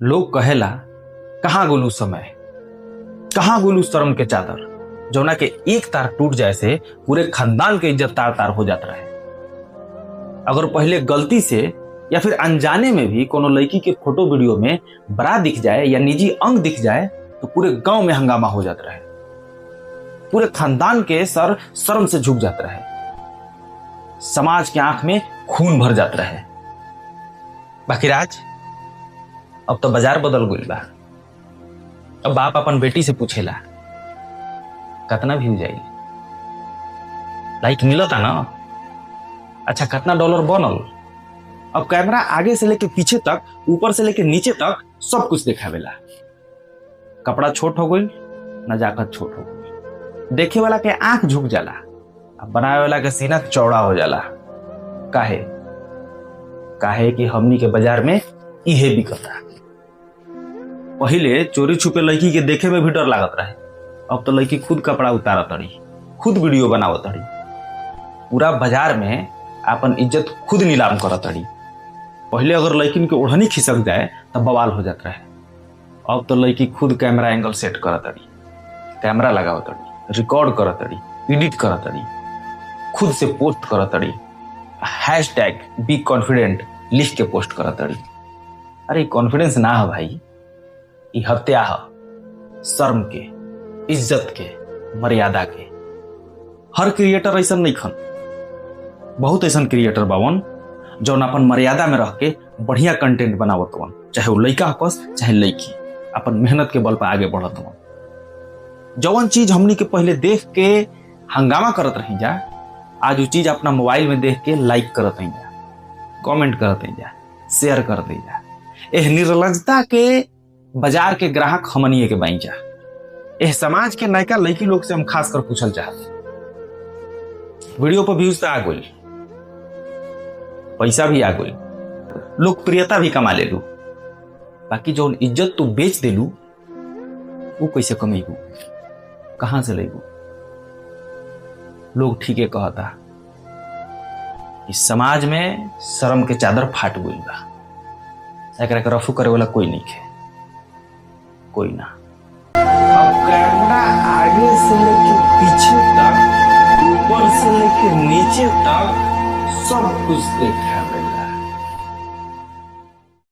लोग कहेला कहाँ गोलू समय, कहाँ गोलू शर्म के चादर, जौना के एक तार टूट जाए से पूरे खानदान के इज्जत तार तार हो जात रहे। अगर पहले गलती से या फिर अनजाने में भी कोनो लड़की के फोटो वीडियो में बड़ा दिख जाए या निजी अंग दिख जाए तो पूरे गांव में हंगामा हो जाता रहे, पूरे खानदान के सर शर्म से झुक जाते रहे, समाज के आंख में खून भर जाता रहे। बाकी राज अब तो बाजार बदल गई बा। अब बाप अपन बेटी से पूछेला कितना व्यू जाई, लाइक मिलता ना, अच्छा कितना डॉलर बनल। अब कैमरा आगे से लेके पीछे तक, ऊपर से लेके नीचे तक सब कुछ दिखावेला। कपड़ा छोट हो गई, नजाकत छोट हो गई, देखे वाला के आंख झुक जाला, अब बनावे वाला के सीना चौड़ा हो जाला। काहे काहे कि हमनी के बाजार में इहे बिकता। पहले चोरी छुपे लड़की के देखे में भी डर लागत रहे, अब तो लड़की खुद कपड़ा उतारत तड़ी, खुद वीडियो बनावत तड़ी, पूरा बाजार में अपन इज्जत खुद नीलाम करत तड़ी। पहले अगर लड़किन के ओढ़नी खिसक जाए तब बवाल हो जाता रहे, अब तो लड़की खुद कैमरा एंगल सेट करत तड़ी, कैमरा लगावत तड़ी, रिकॉर्ड करत तड़ी, एडिट करत तड़ी, खुद से पोस्ट करत तड़ी, हैशटैग बी कॉन्फिडेंट लिख के पोस्ट करत तड़ी। अरे कॉन्फिडेंस ना है भाई, ये हत्या है शर्म के, इज्जत के, मर्यादा के। हर क्रिएटर ऐसा नहीं खन, बहुत ऐसा क्रिएटर बावन जौन अपन मर्यादा में रह के बढ़िया कंटेंट बनावत वन, चाहे वो लड़का हकस चाहे लड़की, अपन मेहनत के बल पर आगे बढ़त वन। जौन चीज हमनी के पहले देख के हंगामा करत रही जा, आज वो चीज अपना मोबाइल में देख के लाइक करत रही जा, कमेंट करत रही जा, शेयर कर दी जा। एह निर्लजता के बाजार के ग्राहक हमनिए के बन जा। एह समाज के नयका लड़की लोग से हम खास कर पूछल चाहते, वीडियो पर व्यूज तो आ गई, पैसा भी आ गई, लोकप्रियता भी कमा ले लू, बाकी जो इज्जत तू बेच दे लू वो कैसे कमेबू, कहां से लेबू? लोग ठीक है कहता इस समाज में शर्म के चादर फाट गई बा, एकरा के रफू करे वाला कोई नहीं है, कोई ना। अब कैमरा आगे से लेके पीछे तक, ऊपर से लेके नीचे तक सब कुछ देखा है।